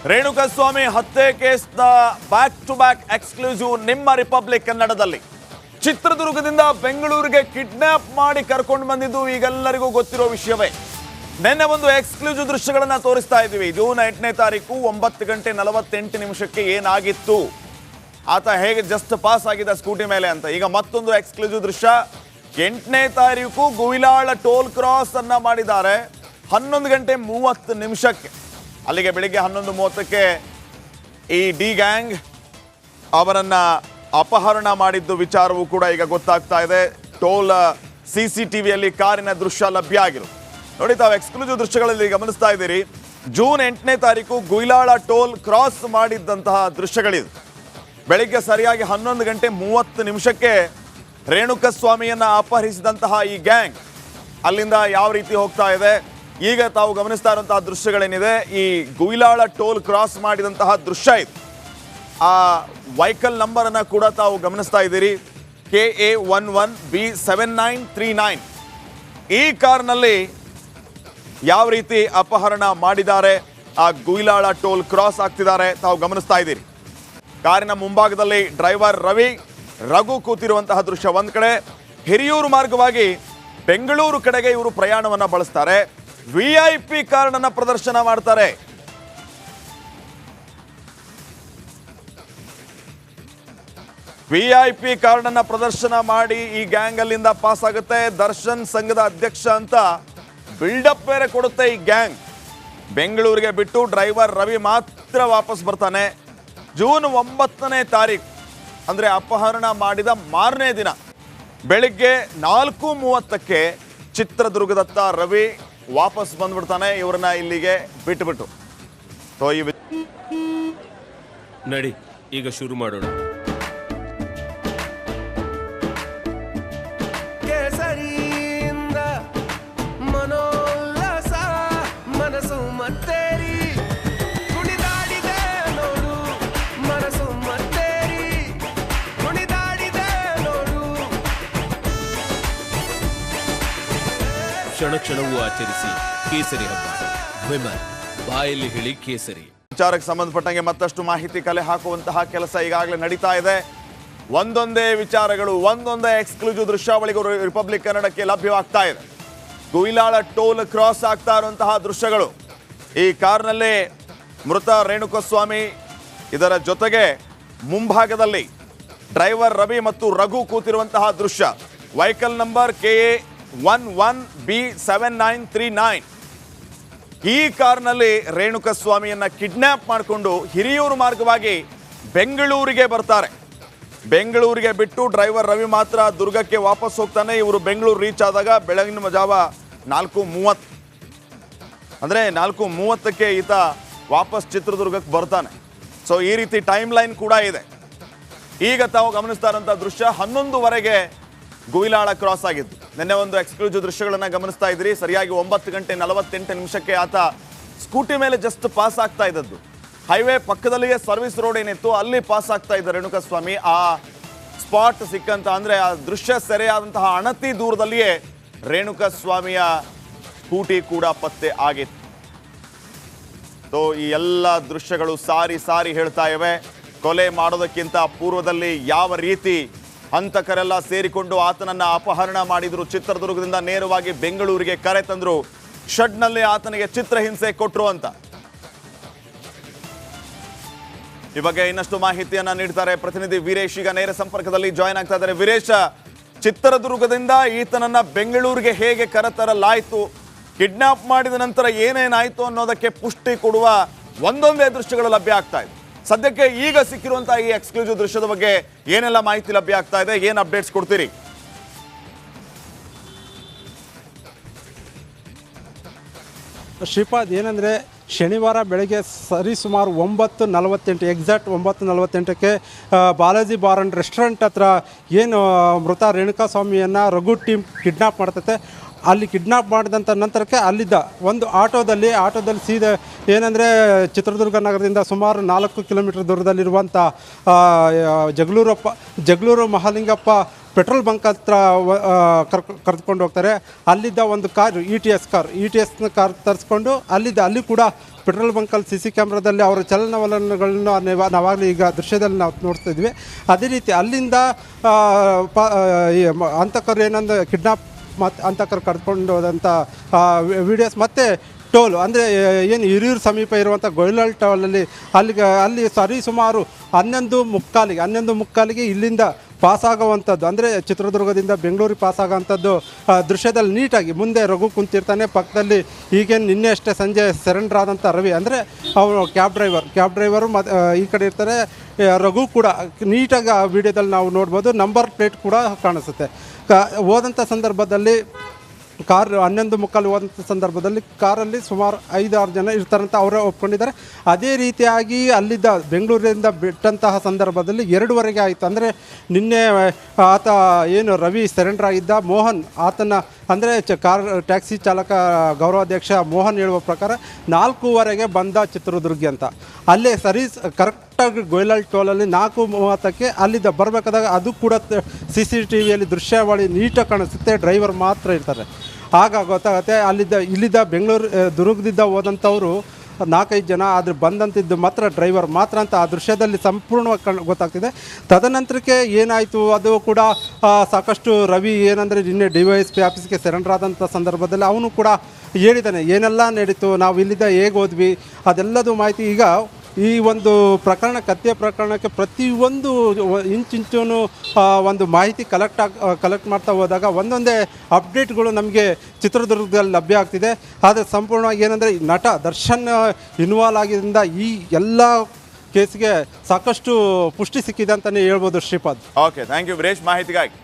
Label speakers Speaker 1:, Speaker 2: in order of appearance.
Speaker 1: ರೇಣುಕಾಸ್ವಾಮಿ ಹತ್ಯೆ ಕೇಸ್ನ back to back exclusive ನಿಮ್ಮ ರಿಪಬ್ಲಿಕ್ ಕನ್ನಡದಲ್ಲಿ. ಚಿತ್ರದುರ್ಗದಿಂದ ಬೆಂಗಳೂರಿಗೆ ಕಿಡ್ನಾಪ್ ಮಾಡಿ ಕರ್ಕೊಂಡು ಬಂದಿದ್ದು ಈಗೆಲ್ಲರಿಗೂ ಗೊತ್ತಿರೋ ವಿಷಯವೇ. ನಿನ್ನೆ ಒಂದು ಎಕ್ಸ್ಕ್ಲೂಸಿವ್ ದೃಶ್ಯಗಳನ್ನ ತೋರಿಸ್ತಾ ಇದ್ದೀವಿ. ಜೂನ್ 8ನೇ ತಾರೀಕು 9:48 ಏನಾಗಿತ್ತು, ಆತ ಹೇಗೆ ಜಸ್ಟ್ ಪಾಸ್ ಆಗಿದ್ದ ಸ್ಕೂಟಿ ಮೇಲೆ ಅಂತ. ಈಗ ಮತ್ತೊಂದು ಎಕ್ಸ್ಕ್ಲೂಸಿವ್ ದೃಶ್ಯ. 8ನೇ ತಾರೀಕು ಗುಯಿಲಾಳ ಟೋಲ್ ಕ್ರಾಸ್ ಅನ್ನ ಮಾಡಿದ್ದಾರೆ 11:30. ಅಲ್ಲಿಗೆ ಬೆಳಿಗ್ಗೆ 11:30 ಈ ಡಿ ಗ್ಯಾಂಗ್ ಅವರನ್ನ ಅಪಹರಣ ಮಾಡಿದ್ದು ವಿಚಾರವೂ ಕೂಡ ಈಗ ಗೊತ್ತಾಗ್ತಾ ಇದೆ. ಟೋಲ್ CCTVಯಲ್ಲಿ ಕಾರಿನ ದೃಶ್ಯ ಲಭ್ಯ ಆಗಿರು ನೋಡಿ. ತಾವು ಎಕ್ಸ್ಕ್ಲೂಸಿವ್ ದೃಶ್ಯಗಳಲ್ಲಿ ಗಮನಿಸ್ತಾ ಇದ್ದೀರಿ. ಜೂನ್ 8ನೇ ತಾರೀಕು ಗುಯಿಲಾಳ ಟೋಲ್ ಕ್ರಾಸ್ ಮಾಡಿದ್ದಂತಹ ದೃಶ್ಯಗಳಿದು. ಬೆಳಿಗ್ಗೆ ಸರಿಯಾಗಿ 11:30 ರೇಣುಕಾಸ್ವಾಮಿಯನ್ನ ಅಪಹರಿಸಿದಂತಹ ಈ ಗ್ಯಾಂಗ್ ಅಲ್ಲಿಂದ ಯಾವ ರೀತಿ ಹೋಗ್ತಾ ಇದೆ, ಈಗ ತಾವು ಗಮನಿಸ್ತಾ ಇರುವಂತಹ ದೃಶ್ಯಗಳೇನಿದೆ, ಈ ಗುಯಿಲಾಳ ಟೋಲ್ ಕ್ರಾಸ್ ಮಾಡಿದಂತಹ ದೃಶ್ಯ ಇದು. ಆ ವೆಹಿಕಲ್ ನಂಬರ್ ಅನ್ನ ಕೂಡ ತಾವು ಗಮನಿಸ್ತಾ ಇದ್ದೀರಿ, KA11B7939. ಈ ಕಾರ್ನಲ್ಲಿ ಯಾವ ರೀತಿ ಅಪಹರಣ ಮಾಡಿದ್ದಾರೆ, ಆ ಗುಯಿಲಾಳ ಟೋಲ್ ಕ್ರಾಸ್ ಆಗ್ತಿದ್ದಾರೆ ತಾವು ಗಮನಿಸ್ತಾ ಇದ್ದೀರಿ. ಕಾರಿನ ಮುಂಭಾಗದಲ್ಲಿ ಡ್ರೈವರ್ ರಘು ಕೂತಿರುವಂತಹ ದೃಶ್ಯ ಒಂದ್ ಕಡೆ. ಹಿರಿಯೂರು ಮಾರ್ಗವಾಗಿ ಬೆಂಗಳೂರು ಕಡೆಗೆ ಇವರು ಪ್ರಯಾಣವನ್ನ ಬಳಸ್ತಾರೆ. VIP ಕಾರ್ಡನ್ನ ಪ್ರದರ್ಶನ ಮಾಡ್ತಾರೆ. VIP ಕಾರ್ಡನ್ನ ಪ್ರದರ್ಶನ ಮಾಡಿ ಈ ಗ್ಯಾಂಗ್ ಅಲ್ಲಿಂದ ಪಾಸ್ ಆಗುತ್ತೆ. ದರ್ಶನ್ ಸಂಘದ ಅಧ್ಯಕ್ಷ ಅಂತ ಬಿಲ್ಡಪ್ ಬೇರೆ ಕೊಡುತ್ತೆ ಈ ಗ್ಯಾಂಗ್. ಬೆಂಗಳೂರಿಗೆ ಬಿಟ್ಟು ಡ್ರೈವರ್ ರವಿ ಮಾತ್ರ ವಾಪಸ್ ಬರ್ತಾನೆ. ಜೂನ್ 9ನೇ ತಾರೀಕು ಅಂದ್ರೆ ಅಪಹರಣ ಮಾಡಿದ ಮಾರನೇ ದಿನ ಬೆಳಿಗ್ಗೆ 4:30 ಚಿತ್ರದುರ್ಗದತ್ತ ರವಿ ವಾಪಸ್ ಬಂದ್ಬಿಡ್ತಾನೆ. ಇವ್ರನ್ನ ಇಲ್ಲಿಗೆ ಬಿಟ್ಟುಬಿಟ್ಟು
Speaker 2: ನಡಿ ಈಗ ಶುರು ಮಾಡೋಣ.
Speaker 3: ಕೇಸರಿಯಿಂದ ಮನೋಲ್ಲಾಸ ಮನಸ್ಸು ಮತ್ತೇರಿ ಕುಣಿದಾಡಿದೆ ನೋಡು, ಮನಸ್ಸು ಮತ್ತೇರಿ ಕುಣಿದಾಡಿದೆ ನೋಡು.
Speaker 2: ಕ್ಷಣ ಕ್ಷಣವೂ ಆಚರಿಸಿ ಕೇಸರಿ ಹಬ್ಬ. ವಿಮಲ್ ಬಾಯಲ್ಲಿ ಹೇಳಿ ಕೇಸರಿ.
Speaker 1: ವಿಚಾರಕ್ಕೆ ಸಂಬಂಧಪಟ್ಟಂಗೆ ಮತ್ತಷ್ಟು ಮಾಹಿತಿ ಕಲೆ ಹಾಕುವಂತಹ ಕೆಲಸ ಈಗಾಗಲೇ ನಡೀತಾ ಇದೆ. ಒಂದೊಂದೇ ವಿಚಾರಗಳು, ಒಂದೊಂದೇ ಎಕ್ಸ್ಕ್ಲೂಸಿವ್ ದೃಶ್ಯಾವಳಿಗಳು ರಿಪಬ್ಲಿಕ್ ಕನ್ನಡಕ್ಕೆ ಲಭ್ಯವಾಗ್ತಾ ಇದೆ. ಗುಯಿಲಾಳ ಟೋಲ್ ಕ್ರಾಸ್ ಆಗ್ತಾ ಇರುವಂತಹ ದೃಶ್ಯಗಳು, ಈ ಕಾರ್ನಲ್ಲಿ ಮೃತ ರೇಣುಕಾಸ್ವಾಮಿ, ಇದರ ಜೊತೆಗೆ ಮುಂಭಾಗದಲ್ಲಿ ಡ್ರೈವರ್ ರವಿ ಮತ್ತು ರಘು ಕೂತಿರುವಂತಹ ದೃಶ್ಯ. Vehicle number KA11B7939. ಈ ಕಾರ್ನಲ್ಲಿ ರೇಣುಕಾಸ್ವಾಮಿಯನ್ನ ಕಿಡ್ನಾಪ್ ಮಾಡಿಕೊಂಡು ಹಿರಿಯೂರು ಮಾರ್ಗವಾಗಿ ಬೆಂಗಳೂರಿಗೆ ಬರ್ತಾರೆ. ಬೆಂಗಳೂರಿಗೆ ಬಿಟ್ಟು ಡ್ರೈವರ್ ರವಿ ಮಾತ್ರ ದುರ್ಗಕ್ಕೆ ವಾಪಸ್ ಹೋಗ್ತಾನೆ. ಇವರು ಬೆಂಗಳೂರು ರೀಚ್ ಆದಾಗ ಬೆಳಗಿನ ಜಾವ 4:30, ಅಂದರೆ 4:30 ಈತ ವಾಪಸ್ ಚಿತ್ರದುರ್ಗಕ್ಕೆ ಬರ್ತಾನೆ. ಸೊ ಈ ರೀತಿ ಟೈಮ್ ಲೈನ್ ಕೂಡ ಇದೆ. ಈಗ ತಾವು ಗಮನಿಸ್ತಾ ಇರೋಂಥ ದೃಶ್ಯ 11:00 ಗುಯಿಲಾಳ ಕ್ರಾಸ್ ಆಗಿದ್ದು. ನಿನ್ನೆ ಒಂದು ಎಕ್ಸ್ಕ್ಲೂಸಿವ್ ದೃಶ್ಯಗಳನ್ನು ಗಮನಿಸ್ತಾ ಇದ್ರಿ. ಸರಿಯಾಗಿ 9:48 ಆತ ಸ್ಕೂಟಿ ಮೇಲೆ ಜಸ್ಟ್ ಪಾಸ್ ಆಗ್ತಾ ಇದ್ದದ್ದು. ಹೈವೇ ಪಕ್ಕದಲ್ಲಿಯೇ ಸರ್ವಿಸ್ ರೋಡ್ ಏನಿತ್ತು ಅಲ್ಲಿ ಪಾಸ್ ಆಗ್ತಾ ಇದ್ದ ರೇಣುಕಾಸ್ವಾಮಿ. ಆ ಸ್ಪಾಟ್ ಸಿಕ್ಕಂತ, ಅಂದ್ರೆ ಆ ದೃಶ್ಯ ಸೆರೆಯಾದಂತಹ ಅಣತಿ ದೂರದಲ್ಲಿಯೇ ರೇಣುಕಾಸ್ವಾಮಿಯ ಸ್ಕೂಟಿ ಕೂಡ ಪತ್ತೆ ಆಗಿತ್ತು. ಸೊ ಈ ಎಲ್ಲ ದೃಶ್ಯಗಳು ಸಾರಿ ಸಾರಿ ಹೇಳ್ತಾ ಇವೆ. ಕೊಲೆ ಮಾಡೋದಕ್ಕಿಂತ ಪೂರ್ವದಲ್ಲಿ ಯಾವ ರೀತಿ ಹಂತಕರೆಲ್ಲ ಸೇರಿಕೊಂಡು ಆತನನ್ನ ಅಪಹರಣ ಮಾಡಿದ್ರು, ಚಿತ್ರದುರ್ಗದಿಂದ ನೇರವಾಗಿ ಬೆಂಗಳೂರಿಗೆ ಕರೆ ತಂದ್ರು, ಶೆಡ್ನಲ್ಲಿ ಆತನಿಗೆ ಚಿತ್ರಹಿಂಸೆ ಕೊಟ್ರು ಅಂತ. ಈ ಬಗ್ಗೆ ಇನ್ನಷ್ಟು ಮಾಹಿತಿಯನ್ನ ನೀಡ್ತಾರೆ ಪ್ರತಿನಿಧಿ ವೀರೇಶ್. ಈಗ ನೇರ ಸಂಪರ್ಕದಲ್ಲಿ ಜಾಯ್ನ್ ಆಗ್ತಾ ಇದ್ದಾರೆ. ವೀರೇಶ್, ಚಿತ್ರದುರ್ಗದಿಂದ ಈತನನ್ನ ಬೆಂಗಳೂರಿಗೆ ಹೇಗೆ ಕರೆತರಲಾಯಿತು, ಕಿಡ್ನಾಪ್ ಮಾಡಿದ ನಂತರ ಏನೇನಾಯ್ತು ಅನ್ನೋದಕ್ಕೆ ಪುಷ್ಟಿ ಕೊಡುವ ಒಂದೊಂದೇ ದೃಶ್ಯಗಳು ಲಭ್ಯ ಆಗ್ತಾ ಇದೆ. ಸದ್ಯಕ್ಕೆ ಈಗ ಸಿಕ್ಕಿರುವಂತಹ ಈ ಎಕ್ಸ್ಕ್ಲೂಸಿವ್ ದೃಶ್ಯದ ಬಗ್ಗೆ ಏನೆಲ್ಲ ಮಾಹಿತಿ ಲಭ್ಯ ಆಗ್ತಾ ಇದೆ, ಏನು ಅಪ್ಡೇಟ್ಸ್ ಕೊಡ್ತೀರಿ?
Speaker 4: ಶ್ರೀಪಾದ್, ಏನಂದರೆ ಶನಿವಾರ ಬೆಳಗ್ಗೆ ಸರಿಸುಮಾರು 9:48 exact 9:48 Balaji bar and restaurant ಹತ್ರ ಏನು ಮೃತ ರೇಣುಕಾಸ್ವಾಮಿಯನ್ನು ರಘು ಟೀಮ್ ಕಿಡ್ನಾಪ್ ಮಾಡ್ತೈತೆ. ಅಲ್ಲಿ ಕಿಡ್ನಾಪ್ ಮಾಡಿದಂಥ ನಂತರಕ್ಕೆ ಅಲ್ಲಿದ್ದ ಒಂದು ಆಟೋದಲ್ಲಿ ಸೀದಾ ಏನಂದರೆ ಚಿತ್ರದುರ್ಗ ನಗರದಿಂದ ಸುಮಾರು 4 ಕಿಲೋಮೀಟರ್ ದೂರದಲ್ಲಿರುವಂಥ ಜಗಳೂರು ಮಹಾಲಿಂಗಪ್ಪ ಪೆಟ್ರೋಲ್ ಬಂಕ್ ಹತ್ರ ಕರೆದುಕೊಂಡು ಹೋಗ್ತಾರೆ. ಅಲ್ಲಿದ್ದ ಒಂದು ಕಾರು ಇ ಟಿ ಎಸ್ನ ಕಾರ್ ತರಿಸ್ಕೊಂಡು ಅಲ್ಲಿ ಕೂಡ ಪೆಟ್ರೋಲ್ ಬಂಕಲ್ಲಿ CC ಕ್ಯಾಮ್ರಾದಲ್ಲಿ ಅವರ ಚಲನವಲನಗಳನ್ನು ನಾವಾಗಲೇ ಈಗ ದೃಶ್ಯದಲ್ಲಿ ನಾವು ನೋಡ್ತಾ ಇದ್ವಿ. ಅದೇ ರೀತಿ ಅಲ್ಲಿಂದ ಅಂತಕರು ಏನಂದ್ರೆ ಕಿಡ್ನಾಪ್ ಮತ್ತು ಅಂತಕರು ಕರ್ಕೊಂಡು ಹೋದಂಥ ವಿಡಿಯೋಸ್ ಮತ್ತು ಟೋಲ್ ಅಂದರೆ ಏನು ಹಿರಿಯೂರು ಸಮೀಪ ಇರುವಂಥ ಗೊಯ್ಲಾಳ್ ಟೋಲಲ್ಲಿ ಅಲ್ಲಿ ಸುಮಾರು 11:15 ಇಲ್ಲಿಂದ ಪಾಸಾಗುವಂಥದ್ದು, ಅಂದರೆ ಚಿತ್ರದುರ್ಗದಿಂದ ಬೆಂಗಳೂರಿಗೆ ಪಾಸಾಗೋವಂಥದ್ದು ದೃಶ್ಯದಲ್ಲಿ ನೀಟಾಗಿ ಮುಂದೆ ರಘು ಕುಂತಿರ್ತಾನೆ, ಪಕ್ಕದಲ್ಲಿ ಈಗೇನು ನಿನ್ನೆ ಅಷ್ಟೇ ಸಂಜೆ ಸರೆಂಡರ್ ಆದಂಥ ರವಿ ಅಂದರೆ ಅವನು ಕ್ಯಾಬ್ ಡ್ರೈವರು ಮತ್ತು ಈ ಕಡೆ ಇರ್ತಾರೆ ರಘು ಕೂಡ ನೀಟಾಗಿ ಆ ವಿಡಿಯೋದಲ್ಲಿ ನಾವು ನೋಡ್ಬೋದು. ನಂಬರ್ ಪ್ಲೇಟ್ ಕೂಡ ಕಾಣಿಸುತ್ತೆ. ಹೋದಂಥ ಸಂದರ್ಭದಲ್ಲಿ ಕಾರ್ 11:15 ಹೋದಂಥ ಸಂದರ್ಭದಲ್ಲಿ ಕಾರಲ್ಲಿ ಸುಮಾರು 5-6 ಜನ ಇರ್ತಾರಂತ ಅವರೇ ಒಪ್ಕೊಂಡಿದ್ದಾರೆ. ಅದೇ ರೀತಿಯಾಗಿ ಅಲ್ಲಿದ್ದ ಬೆಂಗಳೂರಿನಿಂದ ಬಿಟ್ಟಂತಹ ಸಂದರ್ಭದಲ್ಲಿ 2:15 ಆಯಿತು. ಅಂದರೆ ನಿನ್ನೆ ಆತ ಏನು ರವಿ ಸರೆಂಡರ್ ಆಗಿದ್ದ ಮೋಹನ್, ಆತನ ಅಂದರೆ ಟ್ಯಾಕ್ಸಿ ಚಾಲಕ ಗೌರವಾಧ್ಯಕ್ಷ ಮೋಹನ್ ಹೇಳುವ ಪ್ರಕಾರ 4:15 ಬಂದ ಚಿತ್ರದುರ್ಗಿ ಅಂತ. ಅಲ್ಲೇ ಕರೆಕ್ಟಾಗಿ ಗೊಯ್ಲಾಳ್ ಟೋಲಲ್ಲಿ 4:30 ಅಲ್ಲಿದ್ದ ಬರಬೇಕಾದಾಗ ಅದು ಕೂಡ CCTVಯಲ್ಲಿ ದೃಶ್ಯಾವಳಿ ನೀಟಾಗಿ ಕಾಣಿಸುತ್ತೆ, ಡ್ರೈವರ್ ಮಾತ್ರ ಇರ್ತಾರೆ. ಆಗ ಗೊತ್ತಾಗುತ್ತೆ ಇಲ್ಲಿದ್ದ ದುರ್ಗದಿಂದ ಹೋದಂಥವ್ರು 4-5 ಜನ, ಆದರೆ ಬಂದಂತಿದ್ದು ಮಾತ್ರ ಡ್ರೈವರ್ ಮಾತ್ರ ಅಂತ ಆ ದೃಶ್ಯದಲ್ಲಿ ಸಂಪೂರ್ಣವಾಗಿ ಗೊತ್ತಾಗ್ತಿದೆ. ತದನಂತರಕ್ಕೆ ಏನಾಯಿತು ಅದು ಕೂಡ ಸಾಕಷ್ಟು ರವಿ ಏನಂದರೆ ನಿನ್ನೆ DYSP ಆಫೀಸ್ಗೆ ಸರೆಂಡರ್ ಆದಂಥ ಸಂದರ್ಭದಲ್ಲಿ ಅವನು ಕೂಡ ಹೇಳಿದ್ದಾನೆ ಏನೆಲ್ಲ ನಡೀತು, ನಾವು ಇಲ್ಲಿದ್ದ ಹೇಗೆ ಹೋದ್ವಿ, ಅದೆಲ್ಲದು ಮಾಹಿತಿ. ಈಗ ಈ ಒಂದು ಕತ್ತೆ ಪ್ರಕರಣಕ್ಕೆ ಪ್ರತಿಯೊಂದು ಇಂಚಿಂಚೂ ಒಂದು ಮಾಹಿತಿ ಕಲೆಕ್ಟ್ ಮಾಡ್ತಾ ಹೋದಾಗ ಒಂದೊಂದೇ ಅಪ್ಡೇಟ್ಗಳು ನಮಗೆ ಚಿತ್ರದುರ್ಗದಲ್ಲಿ ಲಭ್ಯ ಆಗ್ತಿದೆ. ಆದರೆ ಸಂಪೂರ್ಣವಾಗಿ ಏನಂದರೆ ನಟ ದರ್ಶನ್ ಇನ್ವಾಲ್ವ್ ಆಗಿದ್ದರಿಂದ ಈ ಎಲ್ಲ ಕೇಸ್ಗೆ ಸಾಕಷ್ಟು ಪುಷ್ಟಿ ಸಿಕ್ಕಿದೆ ಅಂತಲೇ ಹೇಳ್ಬೋದು Shripad.
Speaker 1: Okay, thank you Veeresh ಮಾಹಿತಿಗಾಗಿ.